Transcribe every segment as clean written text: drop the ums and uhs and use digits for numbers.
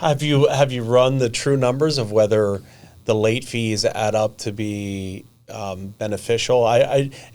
Have you run the true numbers of whether the late fees add up to be beneficial?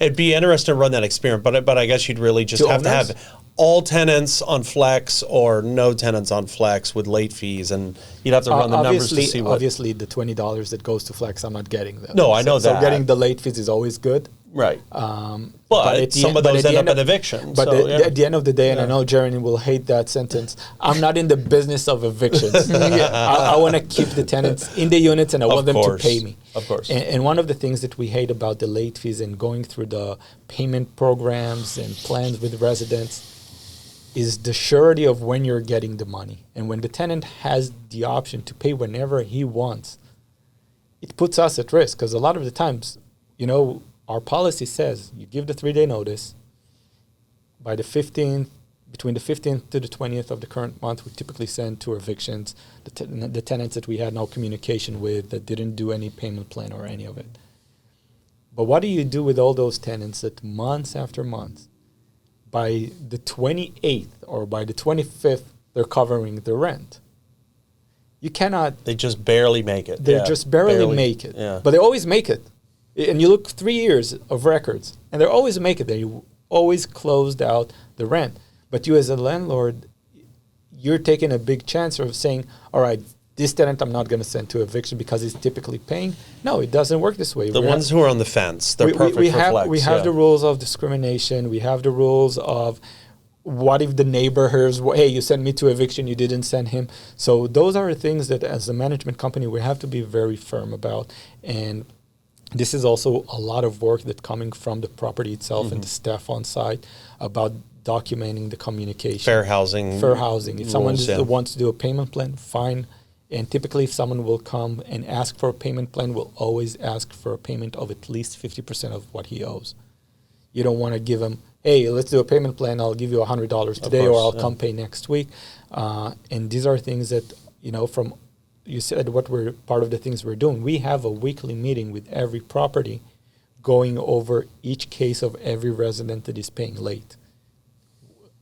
It'd be interesting to run that experiment, but I guess you'd really just have to have all tenants on flex or no tenants on flex with late fees, and you'd have to run the numbers to see what. Obviously, the $20 that goes to flex, I'm not getting them. No, I know that. So getting the late fees is always good. Right. But some of those end up in eviction. But at the end of the day, and I know Jeremy will hate that sentence, I'm not in the business of evictions. I want to keep the tenants in the units, and I want them to pay me. Of course. And one of the things that we hate about the late fees and going through the payment programs and plans with residents is the surety of when you're getting the money. And when the tenant has the option to pay whenever he wants, it puts us at risk, because a lot of the times, our policy says you give the 3-day notice. By the 15th, between the 15th to the 20th of the current month, we typically send to evictions the tenants that we had no communication with, that didn't do any payment plan or any of it. But what do you do with all those tenants that months after months, by the 28th or by the 25th, they're covering the rent? You cannot. They just barely make it. They just barely make it. Yeah. But they always make it. And you look 3 years of records, and they always make it. They always closed out the rent. But you as a landlord, you're taking a big chance of saying, all right, this tenant I'm not going to send to eviction because he's typically paying. No, it doesn't work this way. The ones who are on the fence, they're perfect for flex. We have the rules of discrimination. We have the rules of what if the neighbor hears, hey, you sent me to eviction, you didn't send him. So those are things that as a management company we have to be very firm about. And this is also a lot of work that's coming from the property itself and the staff on site about documenting the communication. Fair housing. If rules, someone wants to do a payment plan, fine. And typically if someone will come and ask for a payment plan, we'll always ask for a payment of at least 50% of what he owes. You don't want to give him, hey, let's do a payment plan, I'll give you $100 today, or I'll come pay next week. And these are things that, you said what we're part of the things we're doing. We have a weekly meeting with every property going over each case of every resident that is paying late,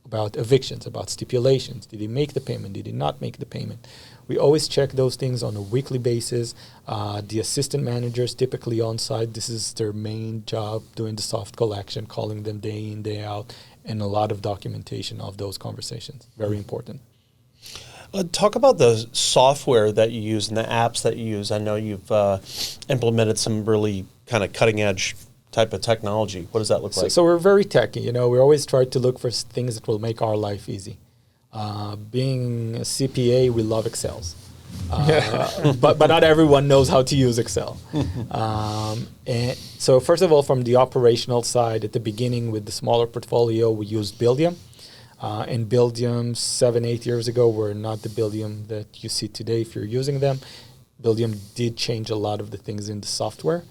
about evictions, about stipulations. Did he make the payment? Did he not make the payment? We always check those things on a weekly basis. The assistant managers typically on site, this is their main job, doing the soft collection, calling them day in, day out, and a lot of documentation of those conversations. Very important. Talk about the software that you use and the apps that you use. I know you've implemented some really kind of cutting edge type of technology. What does that look like? So we're very techy. We always try to look for things that will make our life easy. Being a CPA, we love Excels. But not everyone knows how to use Excel. And so first of all, from the operational side, at the beginning with the smaller portfolio, we used Buildium. And Buildium 7-8 years ago were not the Buildium that you see today if you're using them. Buildium did change a lot of the things in the software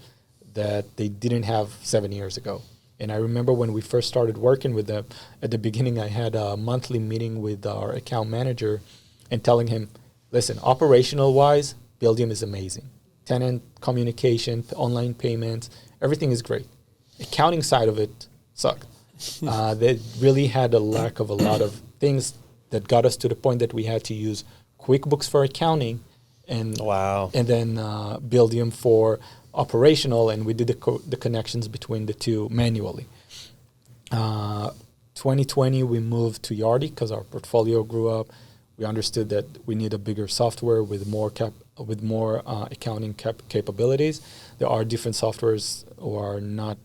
that they didn't have 7 years ago. And I remember when we first started working with them, at the beginning I had a monthly meeting with our account manager and telling him, listen, operational-wise, Buildium is amazing. Tenant communication, online payments, everything is great. Accounting side of it sucked. They really had a lack of a lot of things that got us to the point that we had to use QuickBooks for accounting and then Buildium for operational, and we did the connections between the two manually. 2020, we moved to Yardi because our portfolio grew up. We understood that we need a bigger software with more accounting capabilities. There are different softwares who are not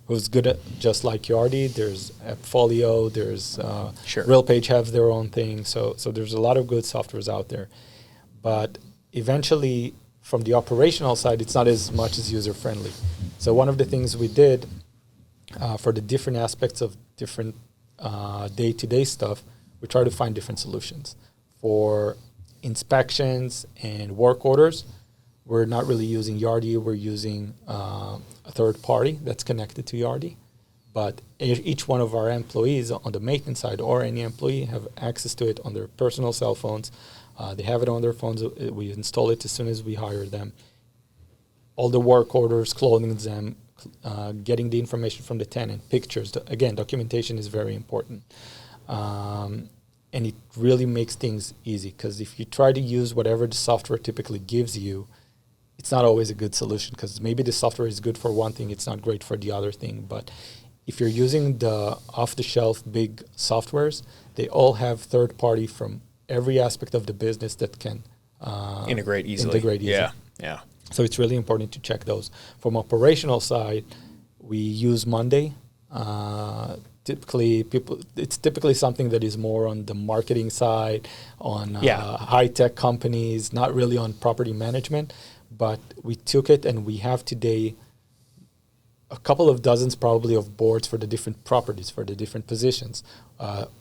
who's good at just like Yardi. There's AppFolio. There's RealPage have their own thing. So there's a lot of good softwares out there, but eventually, from the operational side, it's not as much as user-friendly. So one of the things we did for the different aspects of different day-to-day stuff, we try to find different solutions. For inspections and work orders, we're not really using Yardi. We're using a third party that's connected to Yardi. But each one of our employees on the maintenance side or any employee have access to it on their personal cell phones. They have it on their phones. We install it as soon as we hire them. All the work orders, clothing them, getting the information from the tenant, pictures. Again, documentation is very important. and it really makes things easy, because if you try to use whatever the software typically gives you, it's not always a good solution, because maybe the software is good for one thing, it's not great for the other thing. But if you're using the off-the-shelf big softwares, they all have third-party from every aspect of the business that can integrate easily. Yeah. So it's really important to check those. From operational side, we use Monday. It's typically something that is more on the marketing side, on high-tech companies, not really on property management. But we took it, and we have today a couple of dozens probably of boards for the different properties, for the different positions.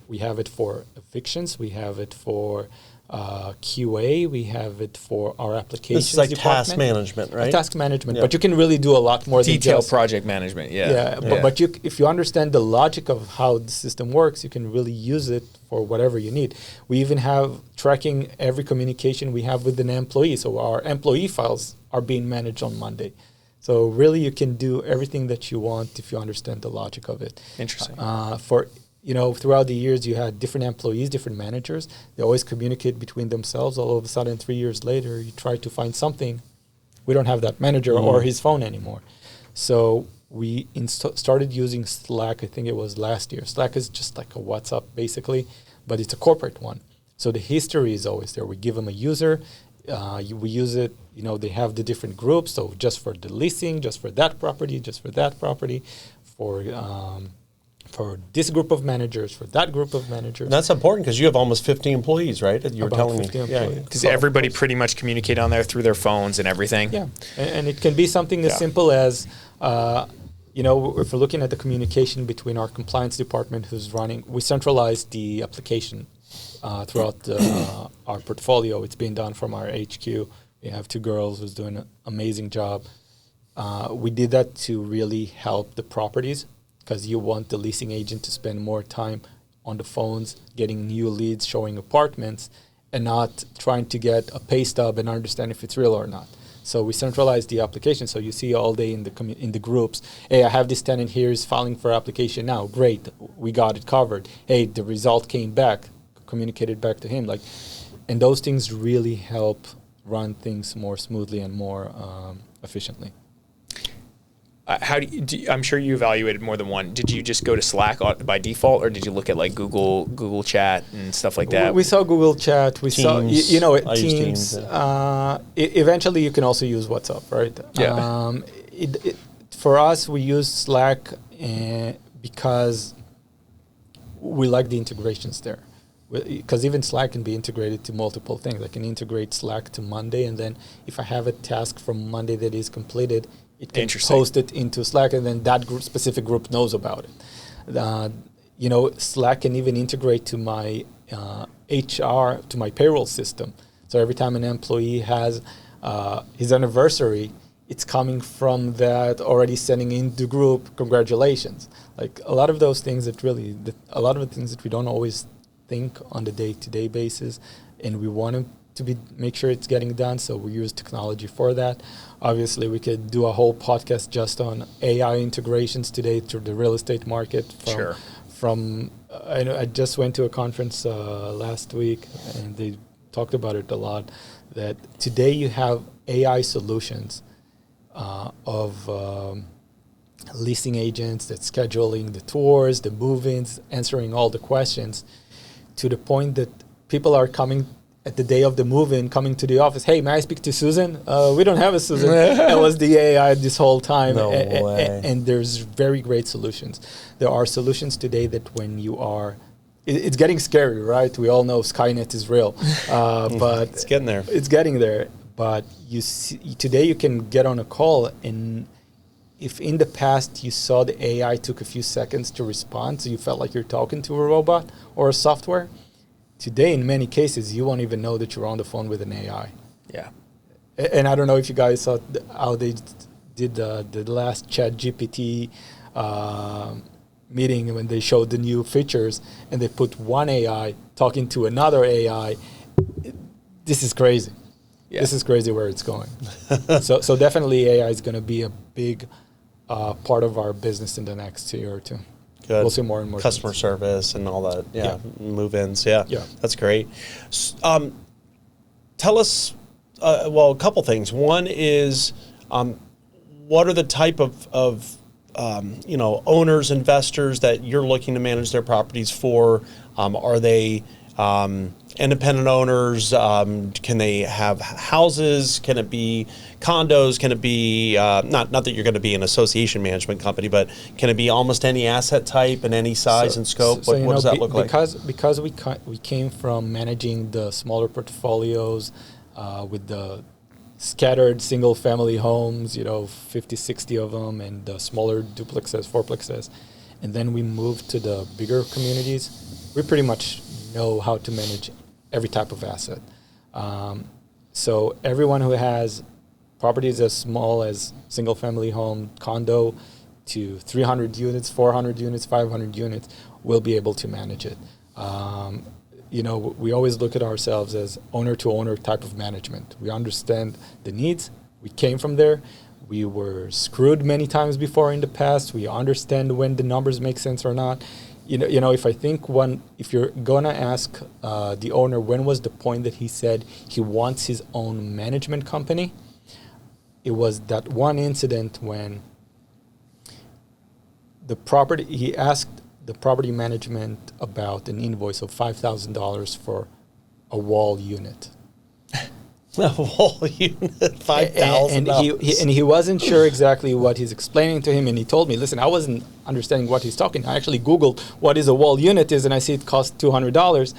We have it for evictions. We have it for QA. We have it for our applications This is like department. task management, right? Task management, but you can really do a lot more than Detailed just project management, But if you understand the logic of how the system works, you can really use it for whatever you need. We even have tracking every communication we have with an employee. So our employee files are being managed on Monday. So really, you can do everything that you want if you understand the logic of it. Interesting. Throughout the years, you had different employees, different managers. They always communicate between themselves. All of a sudden, 3 years later, you try to find something. We don't have that manager or his phone anymore. So we started using Slack, I think it was last year. Slack is just like a WhatsApp, basically, but it's a corporate one. So the history is always there. We give them a user. We use it, they have the different groups. So just for the leasing, just for that property, just for that property, for this group of managers, for that group of managers. And that's important because you have almost 50 employees, right? You were telling me. Because everybody pretty much communicate on there through their phones and everything. Yeah, and it can be something as simple as, if we're looking at the communication between our compliance department who's running, we centralized the application throughout our portfolio. It's being done from our HQ. We have 2 girls who's doing an amazing job. We did that to really help the properties, because you want the leasing agent to spend more time on the phones, getting new leads, showing apartments, and not trying to get a pay stub and understand if it's real or not. So we centralized the application. So you see all day in the groups, hey, I have this tenant here is filing for application now. Great, we got it covered. Hey, the result came back, communicated back to him. And those things really help run things more smoothly and more efficiently. I'm sure you evaluated more than one. Did you just go to Slack by default, or did you look at like Google Chat and stuff like that? We saw Google Chat. We Teams. saw I use Teams. Teams. Eventually, you can also use WhatsApp, right? Yeah. For us, we use Slack because we like the integrations there. Because even Slack can be integrated to multiple things. I can integrate Slack to Monday, and then if I have a task from Monday that is completed, it can post it into Slack, and then that specific group knows about it. Slack can even integrate to my HR, to my payroll system. So every time an employee has his anniversary, it's coming from that, already sending in the group, congratulations. Like a lot of those things that we don't always think on the day-to-day basis, and we want to make sure it's getting done, so we use technology for that. Obviously, we could do a whole podcast just on AI integrations today through the real estate market. I just went to a conference last week, and they talked about it a lot, that today you have AI solutions of leasing agents that's scheduling the tours, the move-ins, answering all the questions, to the point that people are coming at the day of the move-in, coming to the office. Hey, may I speak to Susan? We don't have a Susan. It was the AI this whole time. No way. And there's very great solutions. There are solutions today that when you are, it's getting scary, right? We all know Skynet is real, but it's getting there. It's getting there. But today you can get on a call, and if in the past you saw the AI took a few seconds to respond, so you felt like you're talking to a robot or a software, today, in many cases, you won't even know that you're on the phone with an AI. Yeah. And I don't know if you guys saw how they did the last ChatGPT meeting when they showed the new features, and they put one AI talking to another AI. This is crazy. Yeah. This is crazy where it's going. So definitely AI is going to be a big part of our business in the next year or two. Good. We'll see more and more customer things. service and all that. Yeah, move-ins. Yeah, Yeah. That's great. Tell us, a couple things. One is, what are the type of owners, investors that you're looking to manage their properties for? Are they independent owners? Can they have houses? Can it be condos? Can it be not that you're going to be an association management company, but can it be almost any asset type and any size and scope? What does that look like? Because we came from managing the smaller portfolios with the scattered single-family homes, 50, 60 of them, and the smaller duplexes, fourplexes, and then we moved to the bigger communities. We pretty much know how to manage every type of asset. So everyone who has properties as small as single-family home, condo, to 300 units, 400 units, 500 units, will be able to manage it. We always look at ourselves as owner-to-owner type of management. We understand the needs. We came from there. We were screwed many times before in the past. We understand when the numbers make sense or not. If you're gonna ask the owner when was the point that he said he wants his own management company, it was that one incident when he asked the property management about an invoice of $5,000 for a wall unit. A wall unit, $5,000. And he wasn't sure exactly what he's explaining to him, and he told me, listen, I wasn't understanding what he's talking. I actually Googled what is a wall unit is, and I see it costs $200,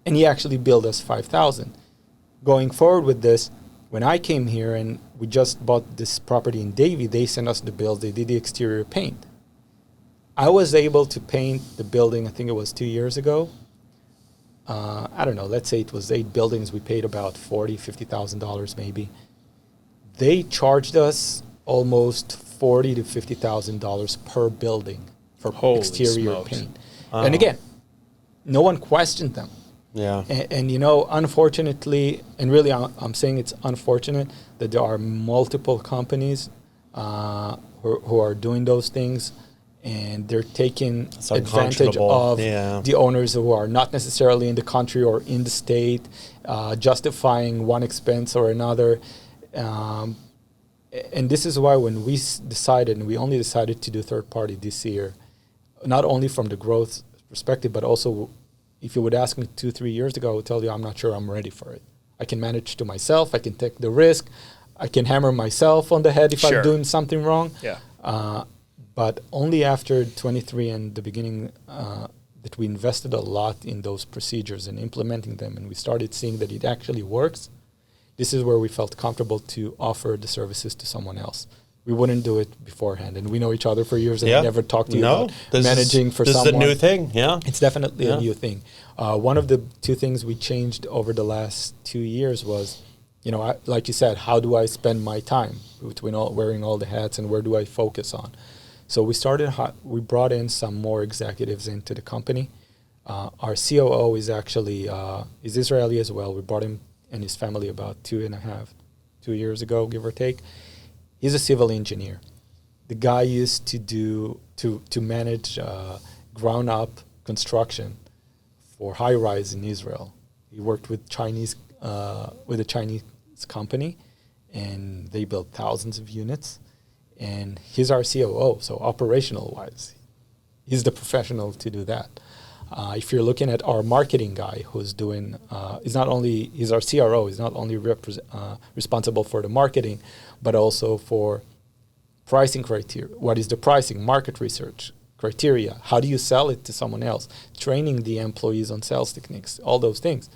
and he actually billed us $5,000. Going forward with this, when I came here and we just bought this property in Davie, they sent us the bills. They did the exterior paint. I was able to paint the building, I think it was 2 years ago. I don't know, let's say it was 8 buildings. We paid about $40,000, $50,000 maybe. They charged us almost $40,000 to $50,000 per building for exterior paint. And again, no one questioned them. Yeah. And unfortunately, and really I'm saying it's unfortunate that there are multiple companies who are doing those things, and they're taking advantage of the owners who are not necessarily in the country or in the state, justifying one expense or another. And this is why when we decided, and we only decided to do third party this year, not only from the growth perspective, but also if you would ask me 2-3 years ago, I would tell you I'm not sure I'm ready for it. I can manage to myself. I can take the risk. I can hammer myself on the head if I'm doing something wrong. Yeah. But only after 23 and the beginning that we invested a lot in those procedures and implementing them, and we started seeing that it actually works, this is where we felt comfortable to offer the services to someone else. We wouldn't do it beforehand, and we know each other for years, and we never talked to you about managing for someone. This is a new thing, It's definitely a new thing. One of the 2 things we changed over the last 2 years was, like you said, how do I spend my time between wearing all the hats, and where do I focus on? So we brought in some more executives into the company. Our COO is actually is Israeli as well. We brought him and his family about 2 years ago, give or take. He's a civil engineer. The guy used to manage ground up construction for high rise in Israel. He worked with a Chinese company, and they built thousands of units. And he's our COO, so operational-wise, he's the professional to do that. If you're looking at our marketing guy, who's doing, he's our CRO. He's not only responsible for the marketing, but also for pricing criteria. What is the pricing? Market research criteria. How do you sell it to someone else? Training the employees on sales techniques. All those things.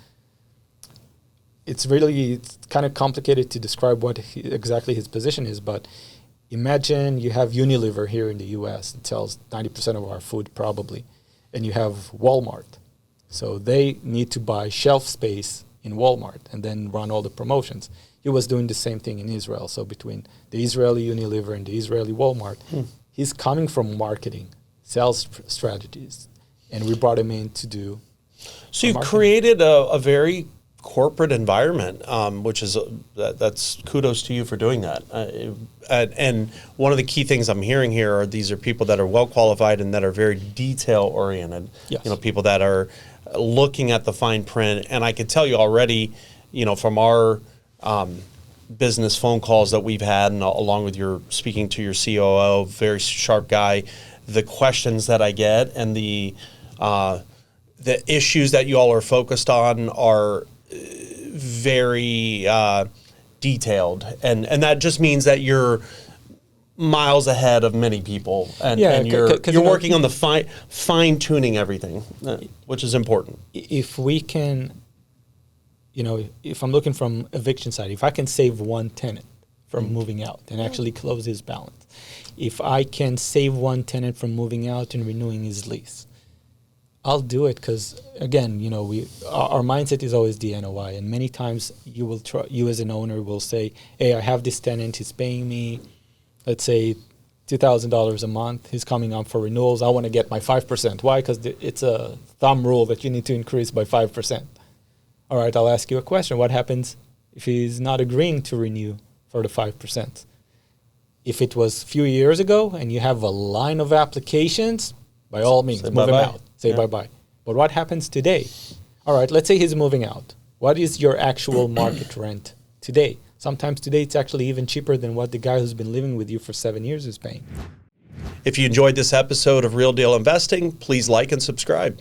It's kind of complicated to describe what exactly his position is, but imagine you have Unilever here in the U.S. It sells 90% of our food probably, and you have Walmart. So they need to buy shelf space in Walmart and then run all the promotions. He was doing the same thing in Israel. So between the Israeli Unilever and the Israeli Walmart, he's coming from marketing, sales strategies, and we brought him in to do. So you've created a very corporate environment, which is that's kudos to you for doing that. And one of the key things I'm hearing here are these are people that are well qualified and that are very detail oriented. Yes. People that are looking at the fine print. And I can tell you already, from our business phone calls that we've had, and along with your speaking to your COO, very sharp guy, the questions that I get and the issues that you all are focused on are very detailed, and that just means that you're miles ahead of many people, and you're working on the fine tuning everything, which is important. If we can, if I'm looking from eviction side, if I can save one tenant from moving out and actually close his balance, if I can save one tenant from moving out and renewing his lease, I'll do it, because again, our mindset is always the NOI, and many times you as an owner will say, "Hey, I have this tenant. He's paying me, let's say, $2,000 a month. He's coming up for renewals. I want to get my 5%. Why? Because it's a thumb rule that you need to increase by 5%. All right, I'll ask you a question. What happens if he's not agreeing to renew for the 5%? If it was a few years ago and you have a line of applications, by all means, move him out. Say bye-bye. But what happens today? All right, let's say he's moving out. What is your actual market rent today? Sometimes today it's actually even cheaper than what the guy who's been living with you for 7 years is paying. If you enjoyed this episode of Real Deal Investing, please like and subscribe.